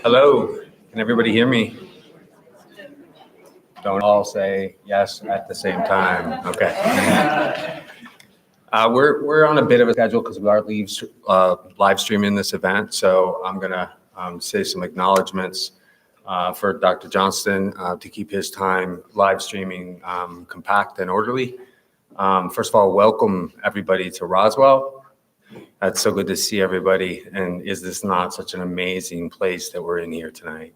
Hello, can everybody hear me? Don't all say yes at the same time. Okay. We're on a bit of a schedule because we are live streaming this event. So I'm going to say some acknowledgements for Dr. Johnston to keep his time live streaming compact and orderly. First of all, welcome everybody to Roswell. It's so good to see everybody. And is this not such an amazing place that we're in here tonight?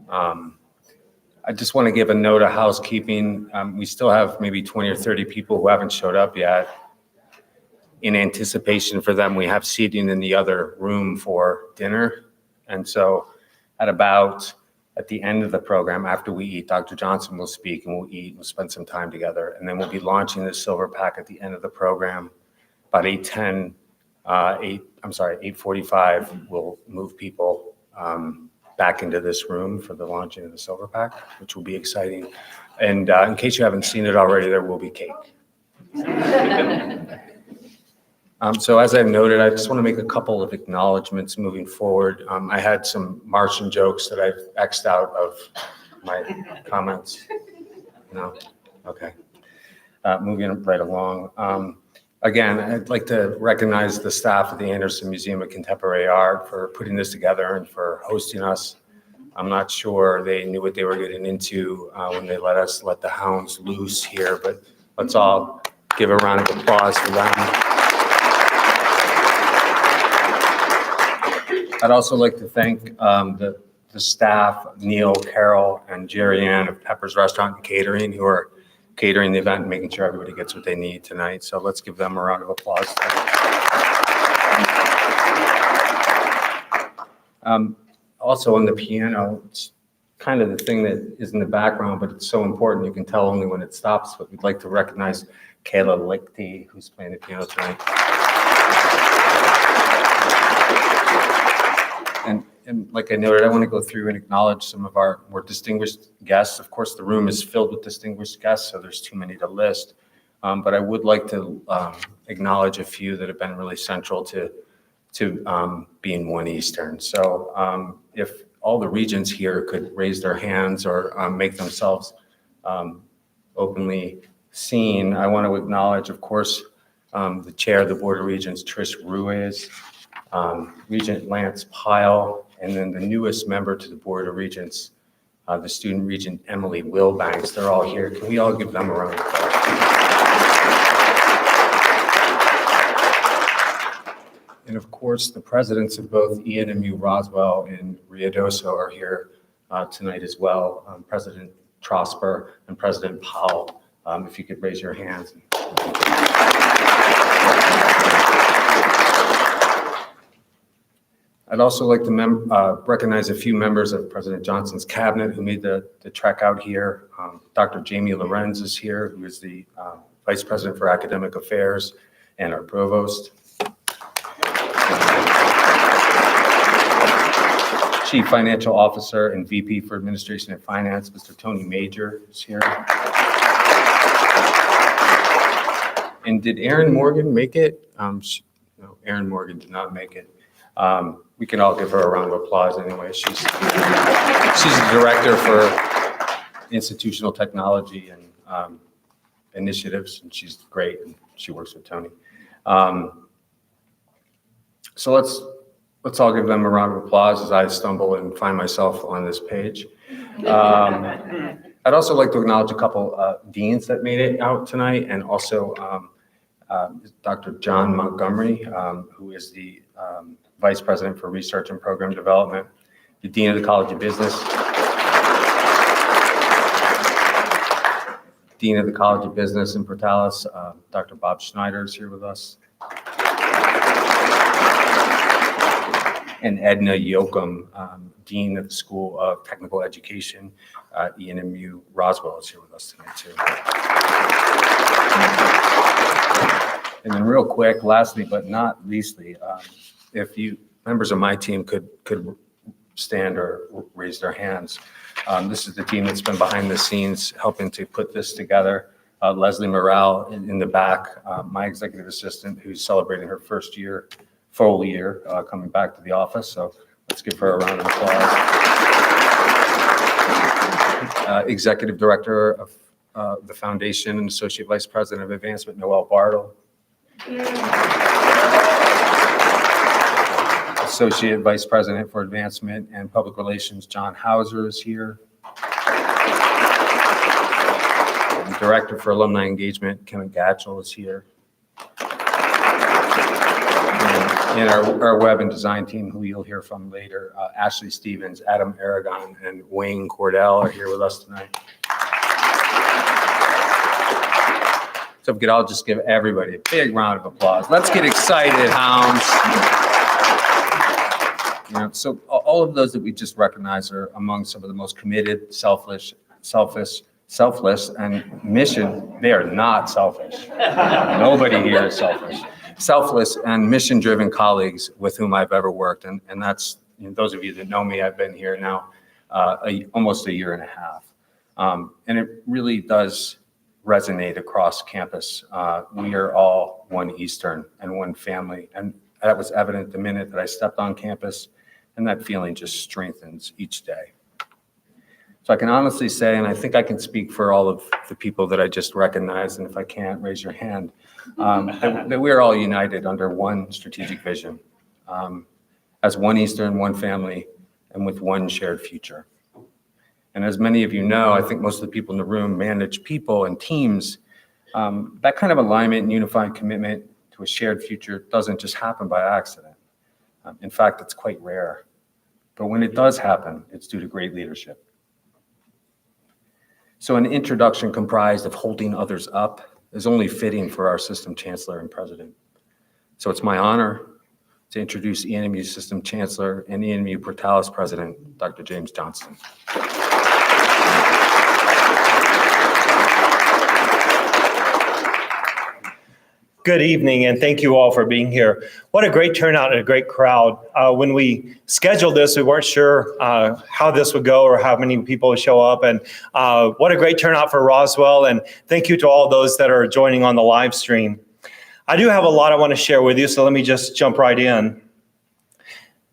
I just want to give a note of housekeeping. We still have maybe 20 or 30 people who haven't showed up yet. In anticipation for them, we have seating in the other room for dinner. And so at the end of the program, after we eat, Dr. Johnston will speak and we'll eat, we'll spend some time together. And then we'll be launching the silver pack at the end of the program. About 8:45, we'll move people back into this room for the launching of the silver pack, which will be exciting. And in case you haven't seen it already, there will be cake. So as I've noted, I just want to make a couple of acknowledgements moving forward. I had some Martian jokes that I've X'd out of my comments. No? Okay. Moving right along. Again, I'd like to recognize the staff at the Anderson Museum of Contemporary Art for putting this together and for hosting us. I'm not sure they knew what they were getting into when they let the hounds loose here, but let's all give a round of applause for them. I'd also like to thank the staff, Neil, Carol, and Jerry Ann of Pepper's Restaurant and Catering, who are catering the event and making sure everybody gets what they need tonight. So let's give them a round of applause. Also on the piano, it's kind of the thing that is in the background, but it's so important. You can tell only when it stops, but we'd like to recognize Kayla Lichty, who's playing the piano tonight. And like I noted, I want to go through and acknowledge some of our more distinguished guests. Of course, the room is filled with distinguished guests, so there's too many to list. But I would like to acknowledge a few that have been really central to being one Eastern. So if all the regents here could raise their hands or make themselves openly seen, I want to acknowledge, of course, the chair of the Board of Regents, Trish Ruiz, Regent Lance Pyle, and then the newest member to the Board of Regents, the student regent, Emily Wilbanks. They're all here. Can we all give them a round of applause? And of course, the presidents of both ENMU Roswell and Ruidoso are here tonight as well. President Trosper and President Powell, if you could raise your hands. I'd also like to recognize a few members of President Johnston's cabinet who made the trek out here. Dr. Jamie Lorenz is here, who is the Vice President for Academic Affairs and our Provost. Chief Financial Officer and VP for Administration and Finance, Mr. Tony Major is here. And did Erin Morgan make it? No, Erin Morgan did not make it. We can all give her a round of applause anyway. She's the director for institutional technology and initiatives, and she's great, and she works with Tony. So let's all give them a round of applause as I stumble and find myself on this page. I'd also like to acknowledge a couple deans that made it out tonight, and also Dr. John Montgomery, who is the Vice President for Research and Program Development, the Dean of the College of Business, Dean of the College of Business in Portales, Dr. Bob Schneider is here with us, and Edna Yoakum, Dean of the School of Technical Education at ENMU Roswell is here with us tonight too. And then real quick, lastly but not leastly, if you members of my team could stand or raise their hands. This is the team that's been behind the scenes helping to put this together. Leslie Morrell in the back, my executive assistant, who's celebrating her first year full year coming back to the office. So let's give her a round of applause. Executive Director of the Foundation and Associate Vice President of Advancement, Noelle Bartle. Associate Vice President for Advancement and Public Relations, John Hauser is here. And Director for Alumni Engagement, Kim Gatchell is here. And our web and design team, who you'll hear from later, Ashley Stevens, Adam Aragon, and Wayne Cordell are here with us tonight. So if we could all just give everybody a big round of applause. Let's get excited, Hounds. So all of those that we just recognized are among some of the most committed, selfless, and mission. They are not selfish. Nobody here is selfish. Selfless and mission-driven colleagues with whom I've ever worked. And that's, those of you that know me, I've been here now almost a year and a half. And it really does resonate across campus. We are all one Eastern and one family. And that was evident the minute that I stepped on campus, and that feeling just strengthens each day. So I can honestly say, and I think I can speak for all of the people that I just recognized, and if I can't, raise your hand, that we're all united under one strategic vision, as one Eastern, one family, and with one shared future. And as many of you know, I think most of the people in the room manage people and teams. That kind of alignment and unified commitment to a shared future doesn't just happen by accident. In fact, it's quite rare. But when it does happen, it's due to great leadership. So an introduction comprised of holding others up is only fitting for our system chancellor and president. So it's my honor to introduce ENMU System Chancellor and ENMU Portales President, Dr. James Johnston. Good evening, and thank you all for being here. What a great turnout and a great crowd. When we scheduled this, we weren't sure how this would go or how many people would show up. And what a great turnout for Roswell. And thank you to all those that are joining on the live stream. I do have a lot I want to share with you, so let me just jump right in.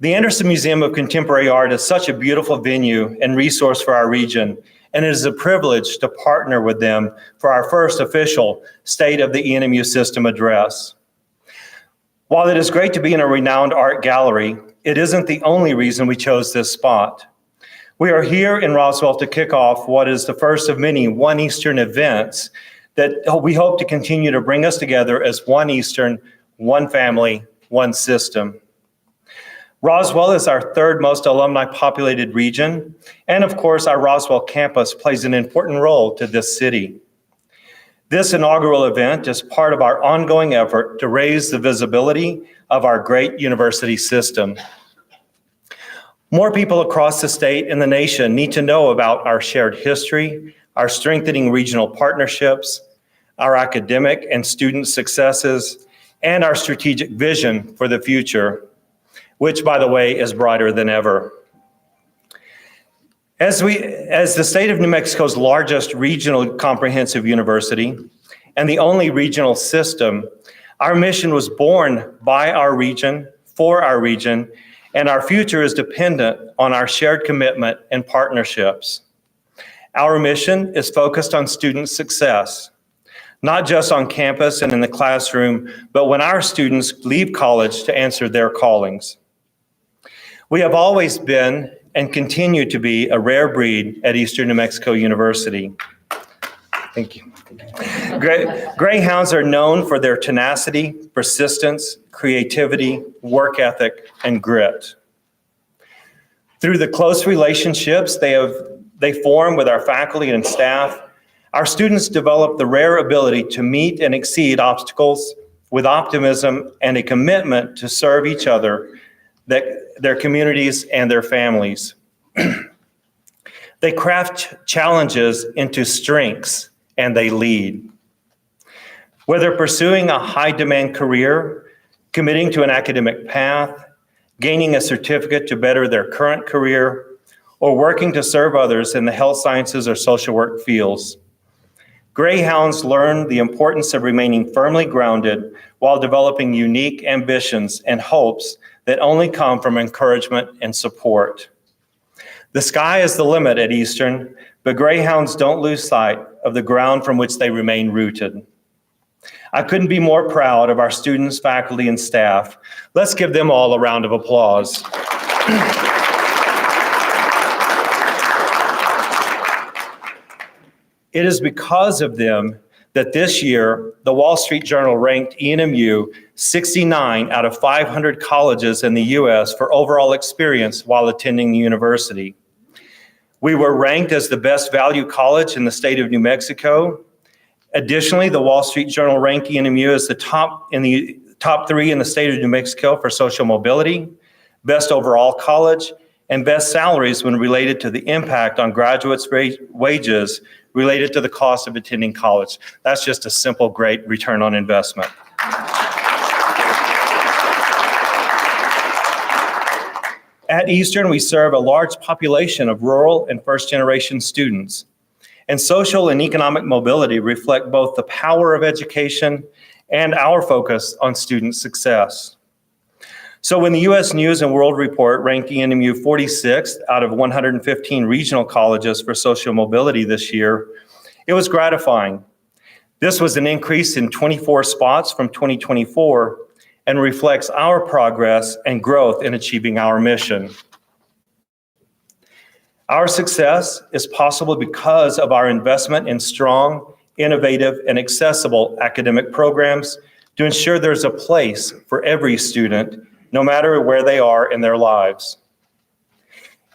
The Anderson Museum of Contemporary Art is such a beautiful venue and resource for our region, and it is a privilege to partner with them for our first official State of the ENMU System address. While it is great to be in a renowned art gallery, it isn't the only reason we chose this spot. We are here in Roswell to kick off what is the first of many One Eastern events that we hope to continue to bring us together as one Eastern, one family, one system. Roswell is our third most alumni populated region, and of course our Roswell campus plays an important role to this city. This inaugural event is part of our ongoing effort to raise the visibility of our great university system. More people across the state and the nation need to know about our shared history, our strengthening regional partnerships, our academic and student successes, and our strategic vision for the future, which, by the way, is brighter than ever. As the state of New Mexico's largest regional comprehensive university and the only regional system, our mission was born by our region, for our region, and our future is dependent on our shared commitment and partnerships. Our mission is focused on student success, not just on campus and in the classroom, but when our students leave college to answer their callings. We have always been and continue to be a rare breed at Eastern New Mexico University. Thank you. Greyhounds are known for their tenacity, persistence, creativity, work ethic, and grit. Through the close relationships they form with our faculty and staff, our students develop the rare ability to meet and exceed obstacles with optimism and a commitment to serve each other, their communities, and their families. They craft challenges into strengths, and they lead. Whether pursuing a high-demand career, committing to an academic path, gaining a certificate to better their current career, or working to serve others in the health sciences or social work fields, Greyhounds learn the importance of remaining firmly grounded while developing unique ambitions and hopes that only come from encouragement and support. The sky is the limit at Eastern, but Greyhounds don't lose sight of the ground from which they remain rooted. I couldn't be more proud of our students, faculty, and staff. Let's give them all a round of applause. It is because of them that this year, the Wall Street Journal ranked ENMU 69 out of 500 colleges in the U.S. for overall experience while attending the university. We were ranked as the best value college in the state of New Mexico. Additionally, the Wall Street Journal ranked ENMU as the top 3 in the state of New Mexico for social mobility, best overall college, and best salaries when related to the impact on graduates' wages related to the cost of attending college. That's just a simple, great return on investment. At Eastern, we serve a large population of rural and first-generation students, and social and economic mobility reflect both the power of education and our focus on student success. So when the U.S. News and World Report ranked ENMU 46th out of 115 regional colleges for social mobility this year, it was gratifying. This was an increase in 24 spots from 2024 and reflects our progress and growth in achieving our mission. Our success is possible because of our investment in strong, innovative, and accessible academic programs to ensure there's a place for every student, no matter where they are in their lives.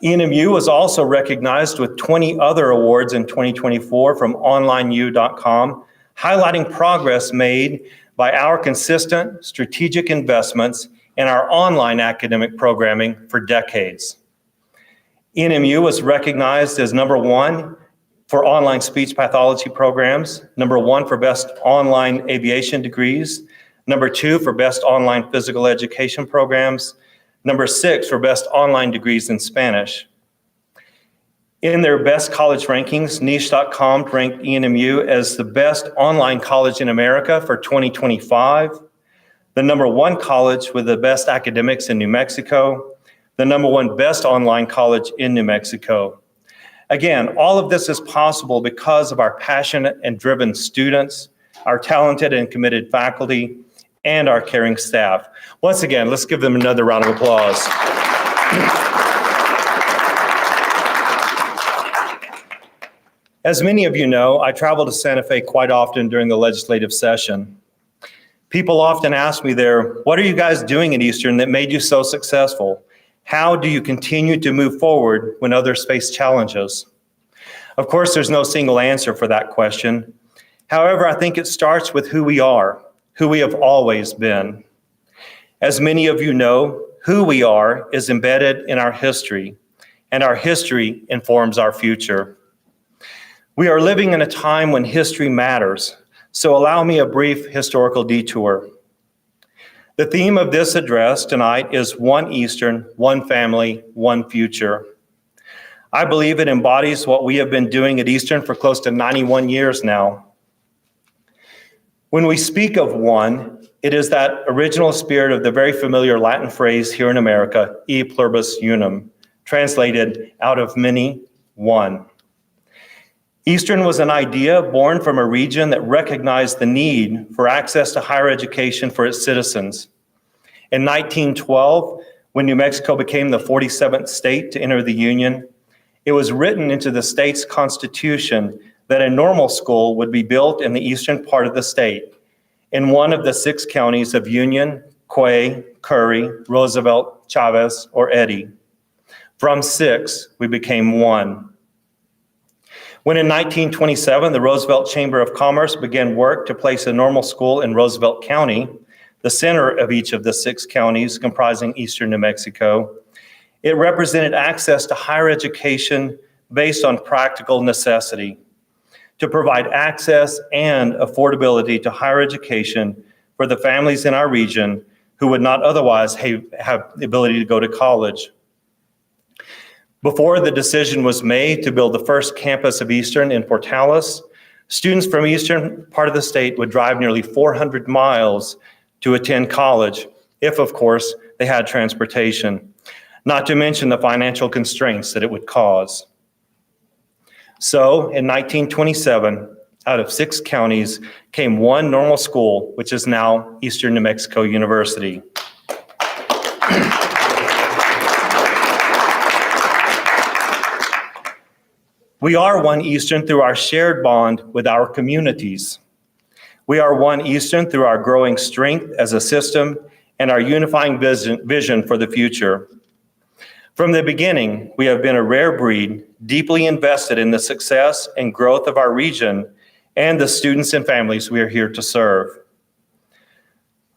ENMU was also recognized with 20 other awards in 2024 from onlineu.com, highlighting progress made by our consistent strategic investments in our online academic programming for decades. ENMU was recognized as #1 for online speech pathology programs, #1 for best online aviation degrees, #2 for best online physical education programs, #6 for best online degrees in Spanish. In their best college rankings, niche.com ranked ENMU as the best online college in America for 2025, the #1 college with the best academics in New Mexico, the #1 best online college in New Mexico. Again, all of this is possible because of our passionate and driven students, our talented and committed faculty, and our caring staff. Once again, let's give them another round of applause. As many of you know, I travel to Santa Fe quite often during the legislative session. People often ask me there, what are you guys doing at Eastern that made you so successful? How do you continue to move forward when others face challenges? Of course, there's no single answer for that question. However, I think it starts with who we are, who we have always been. As many of you know, who we are is embedded in our history, and our history informs our future. We are living in a time when history matters, so allow me a brief historical detour. The theme of this address tonight is One Eastern, One Family, One Future. I believe it embodies what we have been doing at Eastern for close to 91 years now. When we speak of one, it is that original spirit of the very familiar Latin phrase here in America, e pluribus unum, translated out of many, one. Eastern was an idea born from a region that recognized the need for access to higher education for its citizens. In 1912, when New Mexico became the 47th state to enter the Union, it was written into the state's constitution that a normal school would be built in the eastern part of the state, in one of the 6 counties of Union, Quay, Curry, Roosevelt, Chavez, or Eddy. From 6, we became 1. When in 1927, the Roosevelt Chamber of Commerce began work to place a normal school in Roosevelt County, the center of each of the 6 counties comprising eastern New Mexico, it represented access to higher education based on practical necessity, to provide access and affordability to higher education for the families in our region who would not otherwise have the ability to go to college. Before the decision was made to build the first campus of Eastern in Portales, students from eastern part of the state would drive nearly 400 miles to attend college, if of course they had transportation, not to mention the financial constraints that it would cause. So in 1927, out of 6 counties came one normal school, which is now Eastern New Mexico University. We are one Eastern through our shared bond with our communities. We are one Eastern through our growing strength as a system and our unifying vision for the future. From the beginning, we have been a rare breed, deeply invested in the success and growth of our region and the students and families we are here to serve.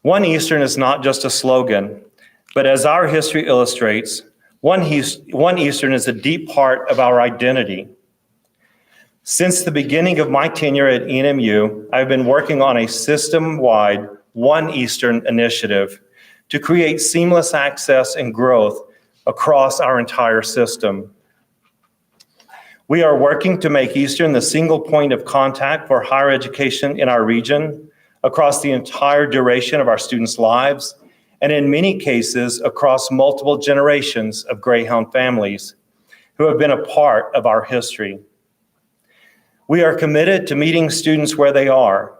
One Eastern is not just a slogan, but as our history illustrates, one Eastern is a deep part of our identity. Since the beginning of my tenure at ENMU, I've been working on a system-wide One Eastern initiative to create seamless access and growth across our entire system. We are working to make Eastern the single point of contact for higher education in our region across the entire duration of our students' lives, and in many cases across multiple generations of Greyhound families who have been a part of our history. We are committed to meeting students where they are,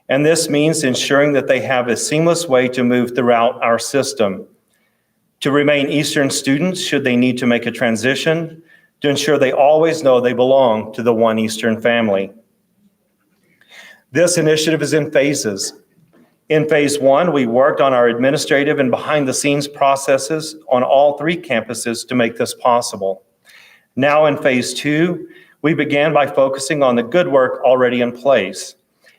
and this means ensuring that they have a seamless way to move throughout our system, to remain Eastern students should they need to make a transition, to ensure they always know they belong to the One Eastern family. This initiative is in phases. In phase 1, we worked on our administrative and behind-the-scenes processes on all 3 campuses to make this possible. Now in phase 2, we began by focusing on the good work already in place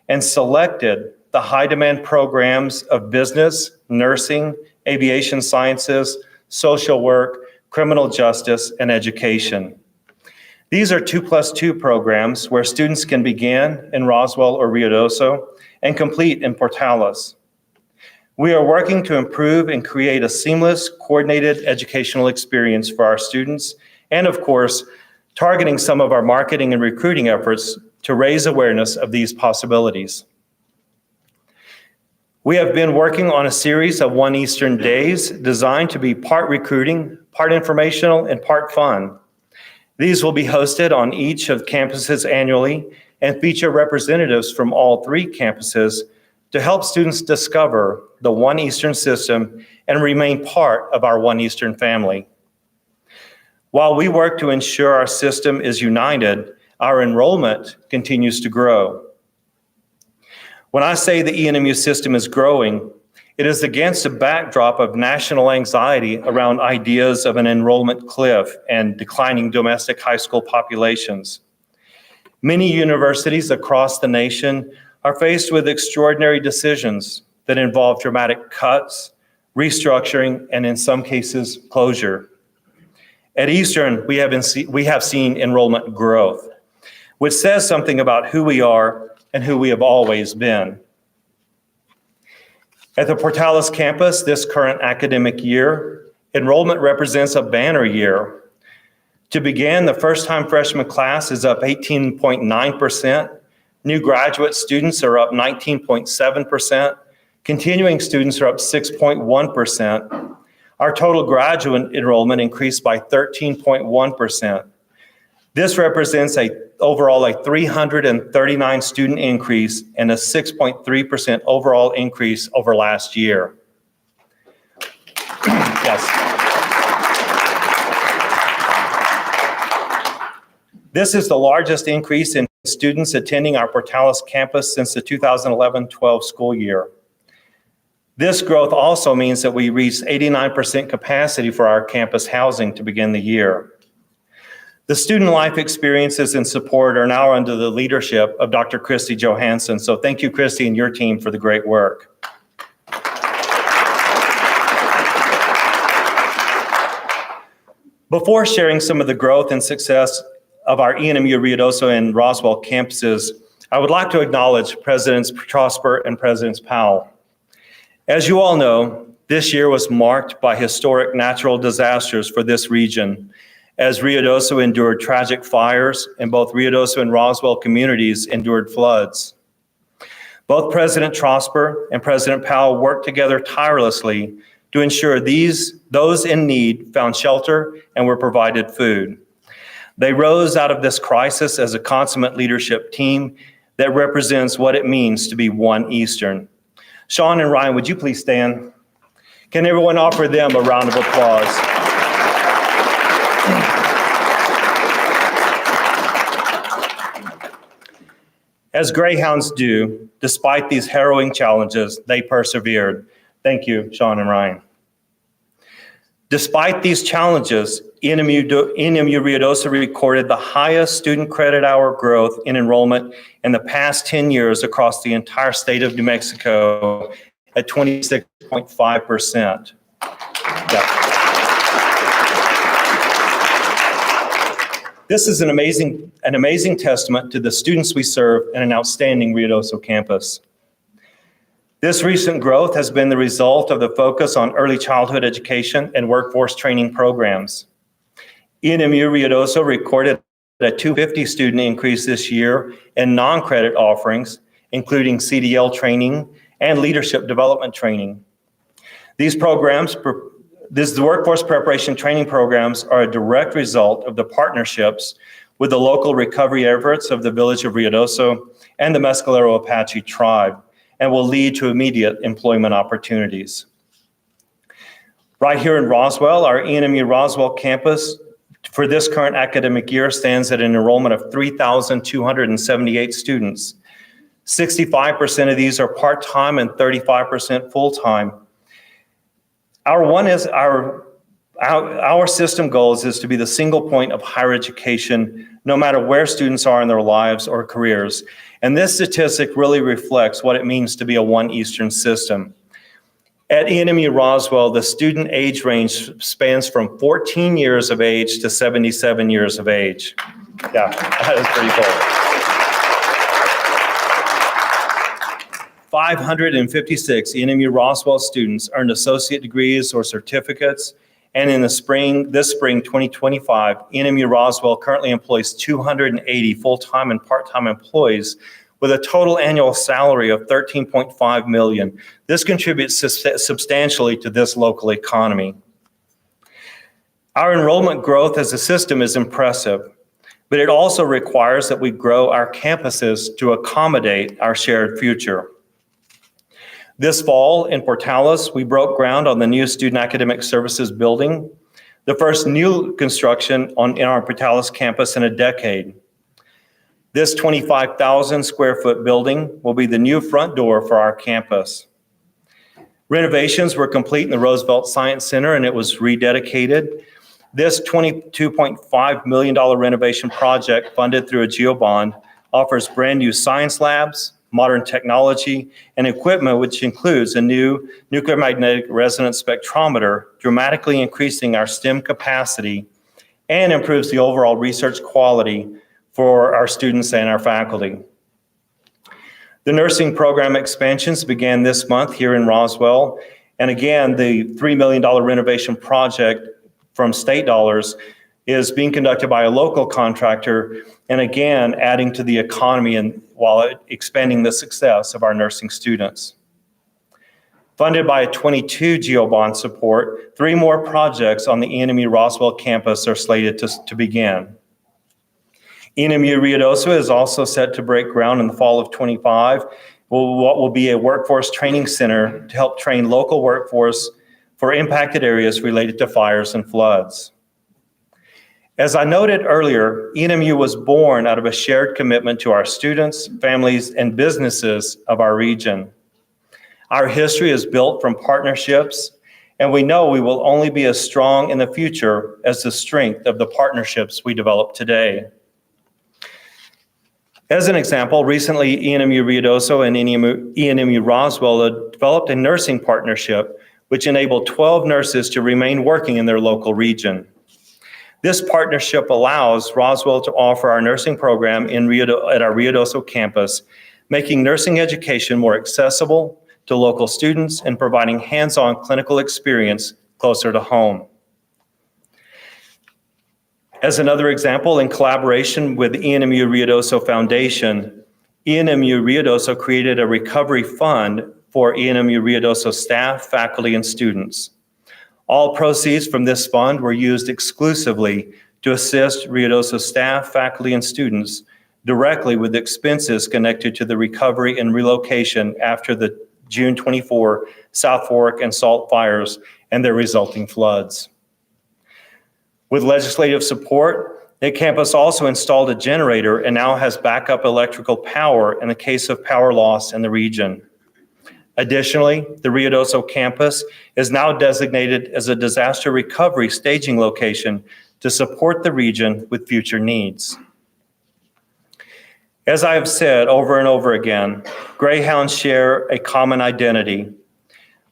and selected the high-demand programs of business, nursing, aviation sciences, social work, criminal justice, and education. These are 2+2 programs where students can begin in Roswell or Ruidoso and complete in Portales. We are working to improve and create a seamless, coordinated educational experience for our students, and of course, targeting some of our marketing and recruiting efforts to raise awareness of these possibilities. We have been working on a series of One Eastern Days designed to be part recruiting, part informational, and part fun. These will be hosted on each of campuses annually and feature representatives from all 3 campuses to help students discover the One Eastern system and remain part of our One Eastern family. While we work to ensure our system is united, our enrollment continues to grow. When I say the ENMU system is growing, it is against a backdrop of national anxiety around ideas of an enrollment cliff and declining domestic high school populations. Many universities across the nation are faced with extraordinary decisions that involve dramatic cuts, restructuring, and in some cases, closure. At Eastern, we have seen enrollment growth, which says something about who we are and who we have always been. At the Portales campus this current academic year, enrollment represents a banner year. To begin, the first-time freshman class is up 18.9%. New graduate students are up 19.7%. Continuing students are up 6.1%. Our total graduate enrollment increased by 13.1%. This represents overall a 339 student increase and a 6.3% overall increase over last year. Yes. This is the largest increase in students attending our Portales campus since the 2011-12 school year. This growth also means that we reached 89% capacity for our campus housing to begin the year. The student life experiences and support are now under the leadership of Dr. Christy Johansson. So thank you, Christy, and your team for the great work. Before sharing some of the growth and success of our ENMU, Ruidoso, and Roswell campuses, I would like to acknowledge Presidents Prosper and Presidents Powell. As you all know, this year was marked by historic natural disasters for this region, as Ruidoso endured tragic fires and both Ruidoso and Roswell communities endured floods. Both President Trosper and President Powell worked together tirelessly to ensure those in need found shelter and were provided food. They rose out of this crisis as a consummate leadership team that represents what it means to be one Eastern. Sean and Ryan, would you please stand? Can everyone offer them a round of applause? As Greyhounds do, despite these harrowing challenges, they persevered. Thank you, Sean and Ryan. Despite these challenges, ENMU Ruidoso recorded the highest student credit hour growth in enrollment in the past 10 years across the entire state of New Mexico at 26.5%. This is an amazing testament to the students we serve and an outstanding Ruidoso campus. This recent growth has been the result of the focus on early childhood education and workforce training programs. ENMU Ruidoso recorded a 250 student increase this year in non-credit offerings, including CDL training and leadership development training. These workforce preparation training programs are a direct result of the partnerships with the local recovery efforts of the village of Ruidoso and the Mescalero Apache tribe, and will lead to immediate employment opportunities. Right here in Roswell, our ENMU Roswell campus for this current academic year stands at an enrollment of 3,278 students. 65% of these are part-time and 35% full-time. Our system goals is to be the single point of higher education, no matter where students are in their lives or careers. And this statistic really reflects what it means to be a One Eastern system. At ENMU Roswell, the student age range spans from 14 years of age to 77 years of age. Yeah, that is pretty cool. 556 ENMU Roswell students earned associate degrees or certificates. And in this spring 2025, ENMU Roswell currently employs 280 full-time and part-time employees with a total annual salary of $13.5 million. This contributes substantially to this local economy. Our enrollment growth as a system is impressive, but it also requires that we grow our campuses to accommodate our shared future. This fall in Portales, we broke ground on the new Student Academic Services building, the first new construction in our Portales campus in a decade. This 25,000 square foot building will be the new front door for our campus. Renovations were complete in the Roosevelt Science Center and it was rededicated. This $22.5 million renovation project funded through a GEO-bond offers brand new science labs, modern technology, and equipment, which includes a new nuclear magnetic resonance spectrometer, dramatically increasing our STEM capacity and improves the overall research quality for our students and our faculty. The nursing program expansions began this month here in Roswell. And again, the $3 million renovation project from state dollars is being conducted by a local contractor, and again, adding to the economy and while expanding the success of our nursing students. Funded by a 22 GEO-bond support, 3 more projects on the ENMU Roswell campus are slated to begin. ENMU Ruidoso is also set to break ground in the fall of 25, what will be a workforce training center to help train local workforce for impacted areas related to fires and floods. As I noted earlier, ENMU was born out of a shared commitment to our students, families, and businesses of our region. Our history is built from partnerships, and we know we will only be as strong in the future as the strength of the partnerships we develop today. As an example, recently ENMU Ruidoso and ENMU Roswell developed a nursing partnership which enabled 12 nurses to remain working in their local region. This partnership allows Roswell to offer our nursing program at our Ruidoso campus, making nursing education more accessible to local students and providing hands-on clinical experience closer to home. As another example, in collaboration with the ENMU Ruidoso Foundation, ENMU Ruidoso created a recovery fund for ENMU Ruidoso staff, faculty, and students. All proceeds from this fund were used exclusively to assist Ruidoso staff, faculty, and students directly with expenses connected to the recovery and relocation after the June 24 South Fork and Salt fires and their resulting floods. With legislative support, the campus also installed a generator and now has backup electrical power in the case of power loss in the region. Additionally, the Ruidoso campus is now designated as a disaster recovery staging location to support the region with future needs. As I have said over and over again, Greyhounds share a common identity.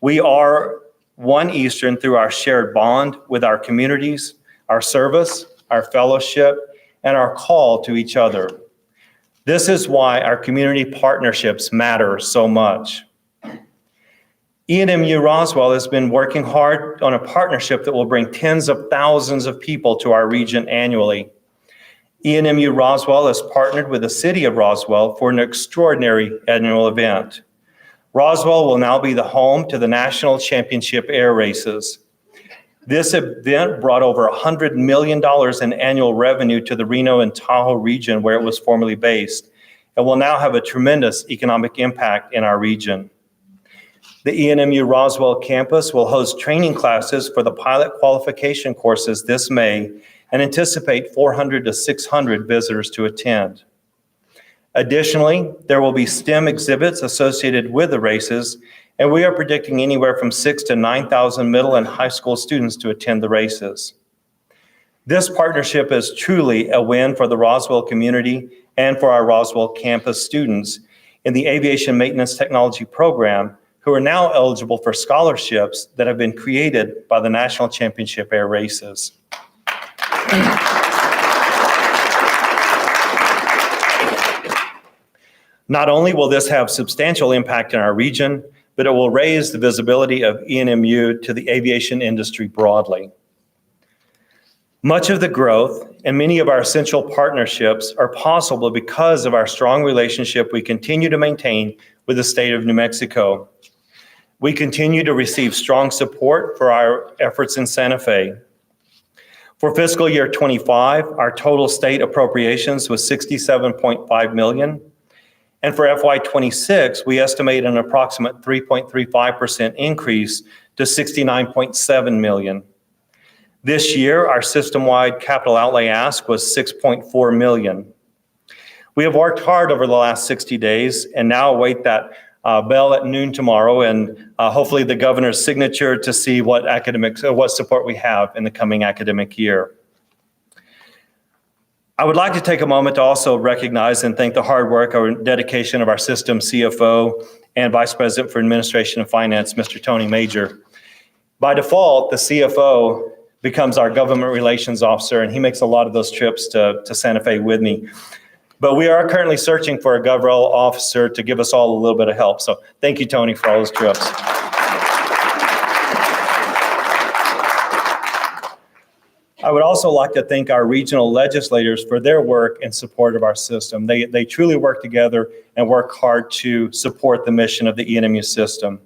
We are one Eastern through our shared bond with our communities, our service, our fellowship, and our call to each other. This is why our community partnerships matter so much. ENMU Roswell has been working hard on a partnership that will bring tens of thousands of people to our region annually. ENMU Roswell has partnered with the city of Roswell for an extraordinary annual event. Roswell will now be the home to the National Championship Air Races. This event brought over $100 million in annual revenue to the Reno and Tahoe region where it was formerly based, and will now have a tremendous economic impact in our region. The ENMU Roswell campus will host training classes for the pilot qualification courses this May and anticipate 400 to 600 visitors to attend. Additionally, there will be STEM exhibits associated with the races, and we are predicting anywhere from 6,000 to 9,000 middle and high school students to attend the races. This partnership is truly a win for the Roswell community and for our Roswell campus students in the Aviation Maintenance Technology Program, who are now eligible for scholarships that have been created by the National Championship Air Races. Not only will this have substantial impact in our region, but it will raise the visibility of ENMU to the aviation industry broadly. Much of the growth and many of our essential partnerships are possible because of our strong relationship we continue to maintain with the state of New Mexico. We continue to receive strong support for our efforts in Santa Fe. For fiscal year 25, our total state appropriations was $67.5 million. And for FY26, we estimate an approximate 3.35% increase to $69.7 million. This year, our system-wide capital outlay ask was $6.4 million. We have worked hard over the last 60 days and now await that bell at noon tomorrow and hopefully the governor's signature to see what support we have in the coming academic year. I would like to take a moment to also recognize and thank the hard work or dedication of our system CFO and Vice President for Administration and Finance, Mr. Tony Major. By default, the CFO becomes our government relations officer, and he makes a lot of those trips to Santa Fe with me. But we are currently searching for a GovRel officer to give us all a little bit of help. So thank you, Tony, for all those trips. I would also like to thank our regional legislators for their work in support of our system. They truly work together and work hard to support the mission of the ENMU system.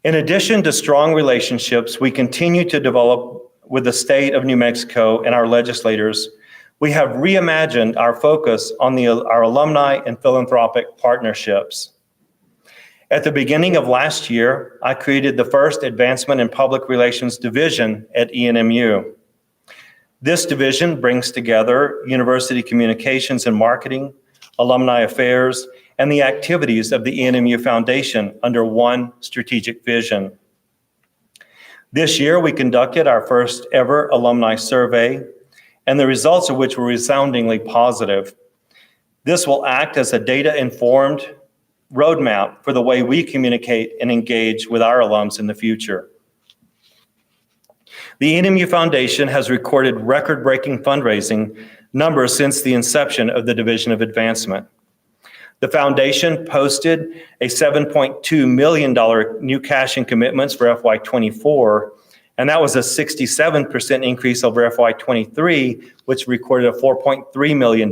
In addition to strong relationships we continue to develop with the state of New Mexico and our legislators, we have reimagined our focus on our alumni and philanthropic partnerships. At the beginning of last year, I created the first Advancement in Public Relations division at ENMU. This division brings together university communications and marketing, alumni affairs, and the activities of the ENMU Foundation under one strategic vision. This year, we conducted our first ever alumni survey, and the results of which were resoundingly positive. This will act as a data-informed roadmap for the way we communicate and engage with our alums in the future. The ENMU Foundation has recorded record-breaking fundraising numbers since the inception of the Division of Advancement. The foundation posted a $7.2 million new cash and commitments for FY24, and that was a 67% increase over FY23, which recorded a $4.3 million.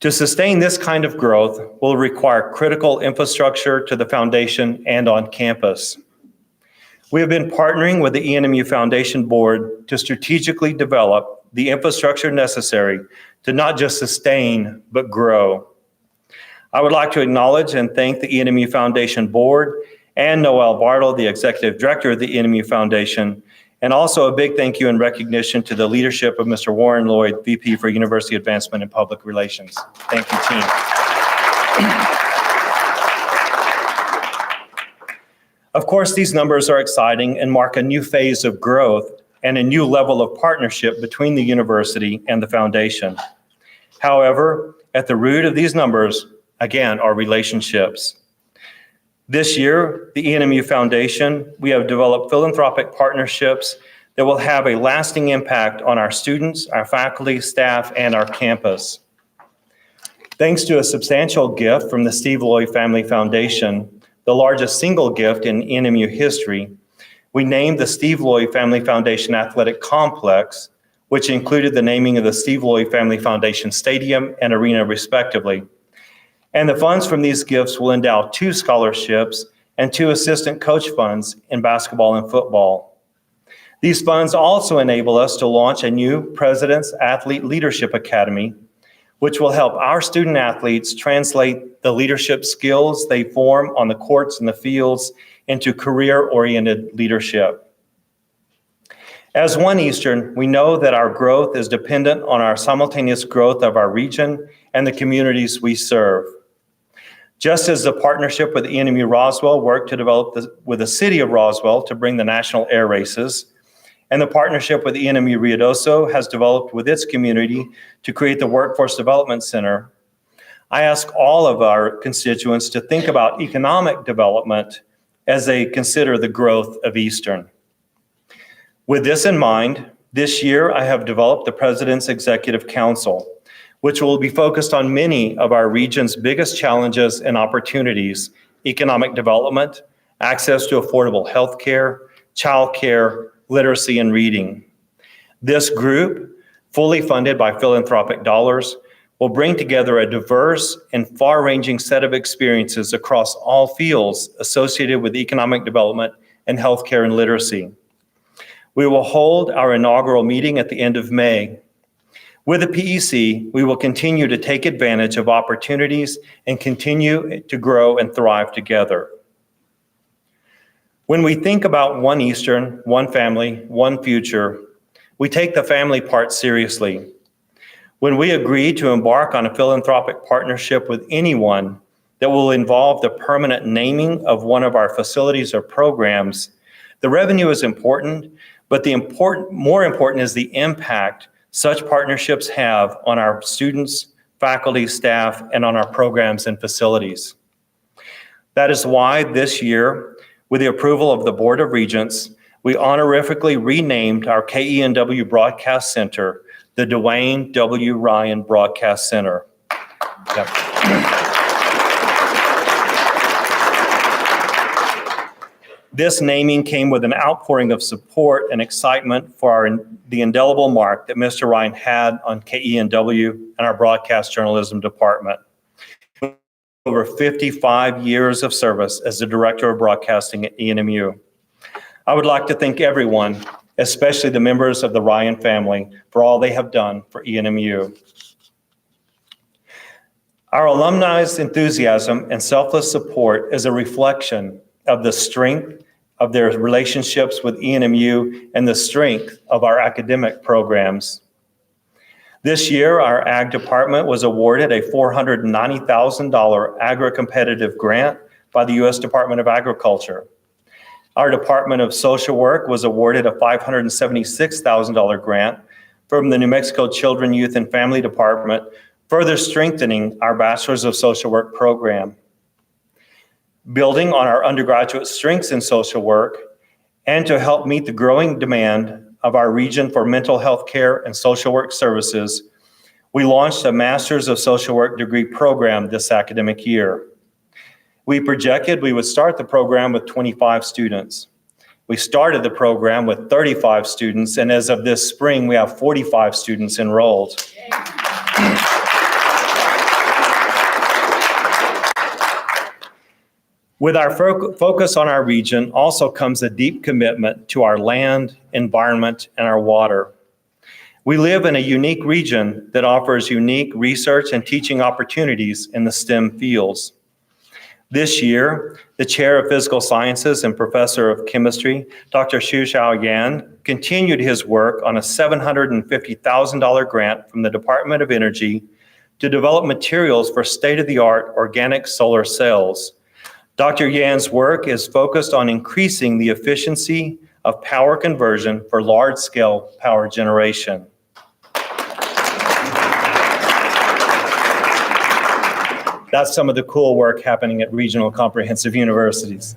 To To sustain this kind of growth will require critical infrastructure to the foundation and on campus. We have been partnering with the ENMU Foundation Board to strategically develop the infrastructure necessary to not just sustain, but grow. I would like to acknowledge and thank the ENMU Foundation Board and Noel Bartle, the Executive Director of the ENMU Foundation, and also a big thank you and recognition to the leadership of Mr. Warren Loyd, VP for University Advancement and Public Relations. Thank you, team. Of course, these numbers are exciting and mark a new phase of growth and a new level of partnership between the university and the foundation. However, at the root of these numbers, again, are relationships. This year, the ENMU Foundation, we have developed philanthropic partnerships that will have a lasting impact on our students, our faculty, staff, and our campus. Thanks to a substantial gift from the Steve Loyd Family Foundation, the largest single gift in ENMU history, we named the Steve Loyd Family Foundation Athletic Complex, which included the naming of the Steve Loyd Family Foundation Stadium and Arena, respectively. And the funds from these gifts will endow 2 scholarships and 2 assistant coach funds in basketball and football. These funds also enable us to launch a new President's Athlete Leadership Academy, which will help our student athletes translate the leadership skills they form on the courts and the fields into career-oriented leadership. As One Eastern, we know that our growth is dependent on our simultaneous growth of our region and the communities we serve. Just as the partnership with ENMU Roswell worked to develop with the city of Roswell to bring the national air races, and the partnership with ENMU Ruidoso has developed with its community to create the Workforce Development Center, I ask all of our constituents to think about economic development as they consider the growth of Eastern. With this in mind, this year I have developed the President's Executive Council, which will be focused on many of our region's biggest challenges and opportunities: economic development, access to affordable health care, childcare, literacy, and reading. This group, fully funded by philanthropic dollars, will bring together a diverse and far-ranging set of experiences across all fields associated with economic development and healthcare and literacy. We will hold our inaugural meeting at the end of May. With the PEC, we will continue to take advantage of opportunities and continue to grow and thrive together. When we think about One Eastern, one family, one future, we take the family part seriously. When we agree to embark on a philanthropic partnership with anyone that will involve the permanent naming of one of our facilities or programs, the revenue is important, but more important is the impact such partnerships have on our students, faculty, staff, and on our programs and facilities. That is why this year, with the approval of the Board of Regents, we honorifically renamed our KENW Broadcast Center the Duane W. Ryan Broadcast Center. Yep. This naming came with an outpouring of support and excitement for the indelible mark that Mr. Ryan had on KENW and our broadcast journalism department. Over 55 years of service as the Director of Broadcasting at ENMU. I would like to thank everyone, especially the members of the Ryan family, for all they have done for ENMU. Our alumni's enthusiasm and selfless support is a reflection of the strength of their relationships with ENMU and the strength of our academic programs. This year, our Ag Department was awarded a $490,000 agri-competitive grant by the U.S. Department of Agriculture. Our Department of Social Work was awarded a $576,000 grant from the New Mexico Children, Youth, and Family Department, further strengthening our Bachelor's of Social Work program. Building on our undergraduate strengths in social work, and to help meet the growing demand of our region for mental health care and social work services, we launched a Master's of Social Work degree program this academic year. We projected we would start the program with 25 students. We started the program with 35 students, and as of this spring, we have 45 students enrolled. With our focus on our region also comes a deep commitment to our land, environment, and our water. We live in a unique region that offers unique research and teaching opportunities in the STEM fields. This year, the Chair of Physical Sciences and Professor of Chemistry, Dr. Xiao Yan, continued his work on a $750,000 grant from the Department of Energy to develop materials for state-of-the-art organic solar cells. Dr. Yan's work is focused on increasing the efficiency of power conversion for large-scale power generation. That's some of the cool work happening at regional comprehensive universities.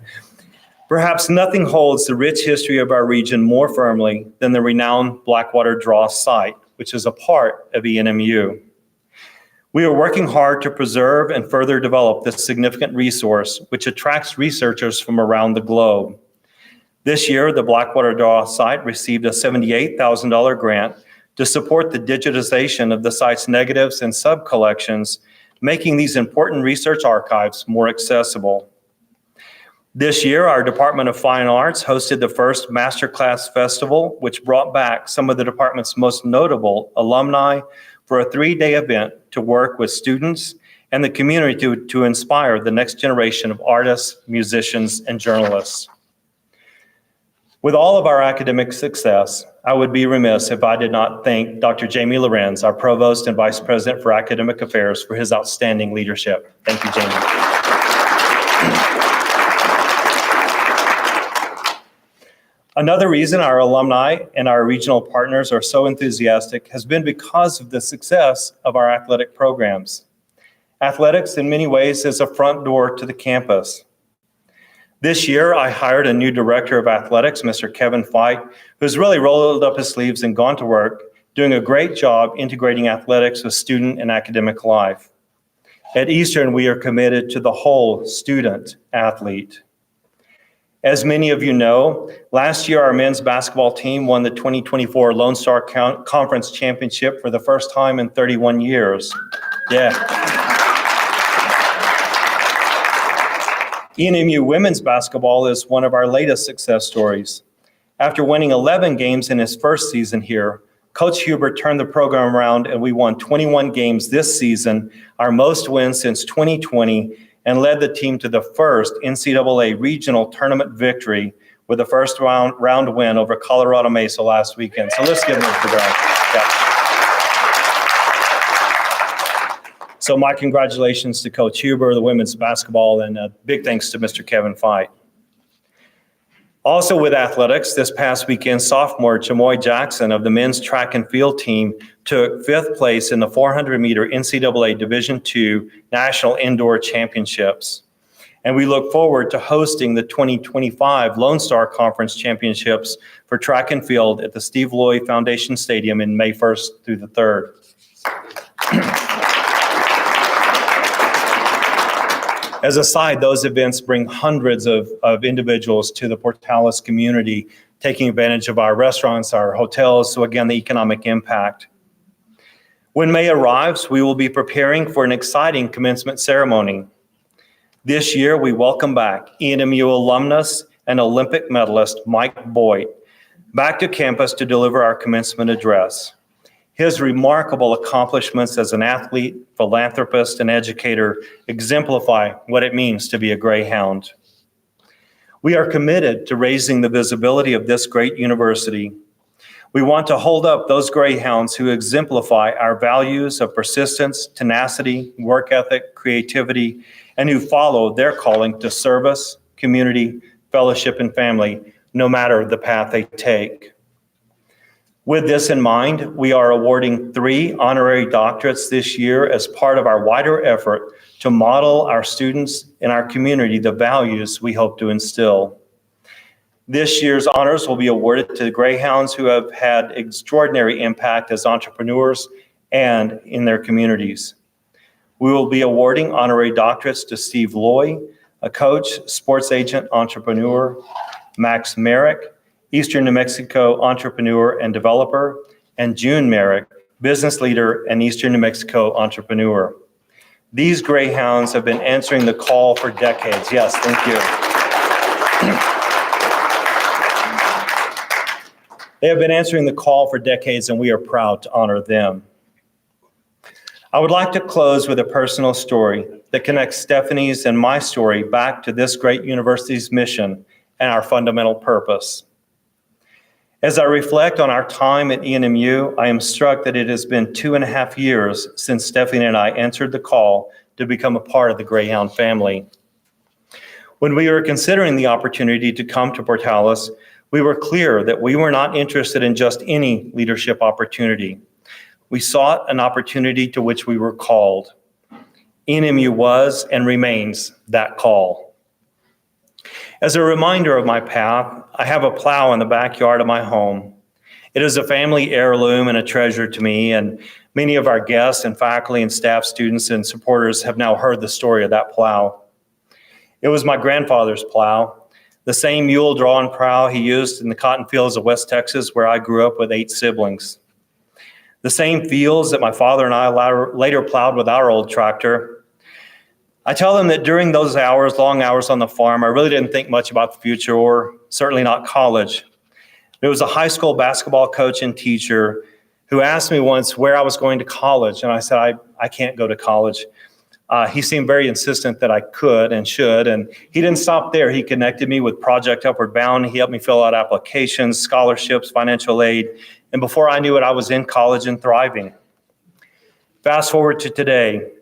Perhaps nothing holds the rich history of our region more firmly than the renowned Blackwater Draw site, which is a part of ENMU. We are working hard to preserve and further develop this significant resource, which attracts researchers from around the globe. This year, the Blackwater Draw site received a $78,000 grant to support the digitization of the site's negatives and sub-collections, making these important research archives more accessible. This year, our Department of Fine Arts hosted the first Masterclass Festival, which brought back some of the department's most notable alumni for a 3-day event to work with students and the community to inspire the next generation of artists, musicians, and journalists. With all of our academic success, I would be remiss if I did not thank Dr. Jamie Lorenz, our Provost and Vice President for Academic Affairs, for his outstanding leadership. Thank you, Jamie. Another reason our alumni and our regional partners are so enthusiastic has been because of the success of our athletic programs. Athletics, in many ways, is a front door to the campus. This year, I hired a new director of athletics, Mr. Kevin Fite, who's really rolled up his sleeves and gone to work, doing a great job integrating athletics with student and academic life. At Eastern, we are committed to the whole student athlete. As many of you know, last year our men's basketball team won the 2024 Lone Star Conference Championship for the first time in 31 years. Yeah. ENMU women's basketball is one of our latest success stories. After winning 11 games in his first season here, Coach Hubert turned the program around and we won 21 games this season, our most wins since 2020, and led the team to the first NCAA regional tournament victory with a first round win over Colorado Mesa last weekend. So let's give them a round. Yeah. So my congratulations to Coach Huber, the women's basketball, and big thanks to Mr. Kevin Fite. Also with athletics, this past weekend, sophomore Chamoy Jackson of the men's track and field team took 5th place in the 400-meter NCAA Division II National Indoor Championships. And we look forward to hosting the 2025 Lone Star Conference Championships for track and field at the Steve Loyd Foundation Stadium in May 1st through the 3rd. As a side, those events bring hundreds of individuals to the Portales community, taking advantage of our restaurants, our hotels, so again, the economic impact. When May arrives, we will be preparing for an exciting commencement ceremony. This year, we welcome back ENMU alumnus and Olympic medalist Mike Boyd back to campus to deliver our commencement address. His remarkable accomplishments as an athlete, philanthropist, and educator exemplify what it means to be a Greyhound. We are committed to raising the visibility of this great university. We want to hold up those Greyhounds who exemplify our values of persistence, tenacity, work ethic, creativity, and who follow their calling to service, community, fellowship, and family, no matter the path they take. With this in mind, we are awarding 3 honorary doctorates this year as part of our wider effort to model our students and our community the values we hope to instill. This year's honors will be awarded to Greyhounds who have had extraordinary impact as entrepreneurs and in their communities. We will be awarding honorary doctorates to Steve Loyd, a coach, sports agent, entrepreneur, Max Merrick, Eastern New Mexico entrepreneur and developer, and June Merrick, business leader and Eastern New Mexico entrepreneur. These Greyhounds have been answering the call for decades. Yes, thank you. They have been answering the call for decades, and we are proud to honor them. I would like to close with a personal story that connects Stephanie's and my story back to this great university's mission and our fundamental purpose. As I reflect on our time at ENMU, I am struck that it has been 2.5 years since Stephanie and I answered the call to become a part of the Greyhound family. When we were considering the opportunity to come to Portales, we were clear that we were not interested in just any leadership opportunity. We sought an opportunity to which we were called. ENMU was and remains that call. As a reminder of my path, I have a plow in the backyard of my home. It is a family heirloom and a treasure to me, and many of our guests and faculty and staff, students and supporters have now heard the story of that plow. It was my grandfather's plow, the same mule-drawn plow he used in the cotton fields of West Texas, where I grew up with 8 siblings. The same fields that my father and I later plowed with our old tractor. I tell them that during those hours, long hours on the farm, I really didn't think much about the future, or certainly not college. There was a high school basketball coach and teacher who asked me once where I was going to college, and I said, I can't go to college. He seemed very insistent that I could and should, and he didn't stop there. He connected me with Project Upward Bound. He helped me fill out applications, scholarships, financial aid, and before I knew it, I was in college and thriving. Fast forward to today.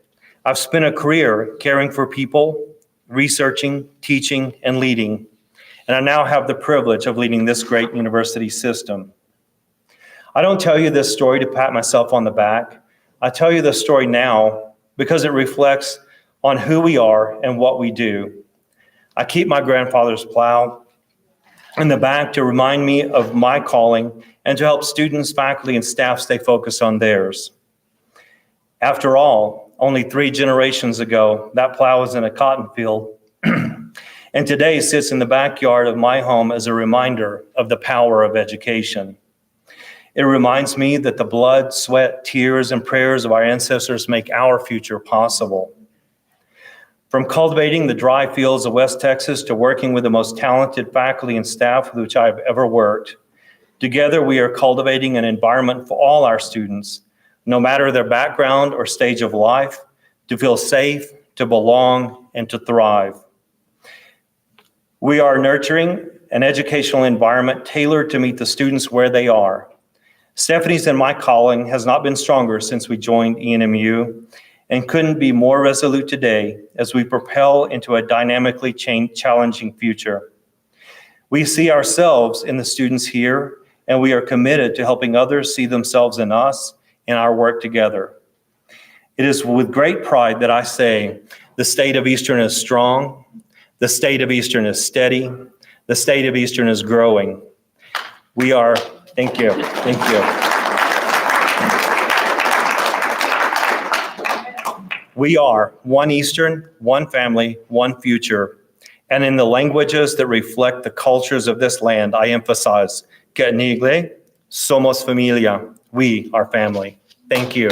I've spent a career caring for people, researching, teaching, and leading, and I now have the privilege of leading this great university system. I don't tell you this story to pat myself on the back. I tell you this story now because it reflects on who we are and what we do. I keep my grandfather's plow in the back to remind me of my calling and to help students, faculty, and staff stay focused on theirs. After all, only 3 generations ago, that plow was in a cotton field, and today sits in the backyard of my home as a reminder of the power of education. It reminds me that the blood, sweat, tears, and prayers of our ancestors make our future possible. From cultivating the dry fields of West Texas to working with the most talented faculty and staff with which I have ever worked, together we are cultivating an environment for all our students, no matter their background or stage of life, to feel safe, to belong, and to thrive. We are nurturing an educational environment tailored to meet the students where they are. Stephanie's and my calling has not been stronger since we joined ENMU, and couldn't be more resolute today as we propel into a dynamically challenging future. We see ourselves in the students here, and we are committed to helping others see themselves in us and our work together. It is with great pride that I say, the state of Eastern is strong, the state of Eastern is steady, the state of Eastern is growing. Thank you. We are one Eastern, one family, one future. And in the languages that reflect the cultures of this land, I emphasize, que nigle, somos familia. We are family. Thank you.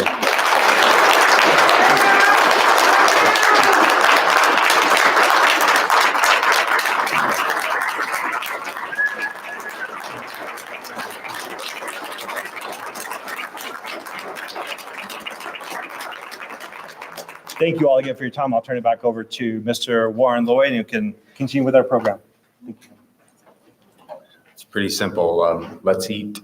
Thank you all again for your time. I'll turn it back over to Mr. Warren Loyd, who can continue with our program. It's pretty simple. Let's eat.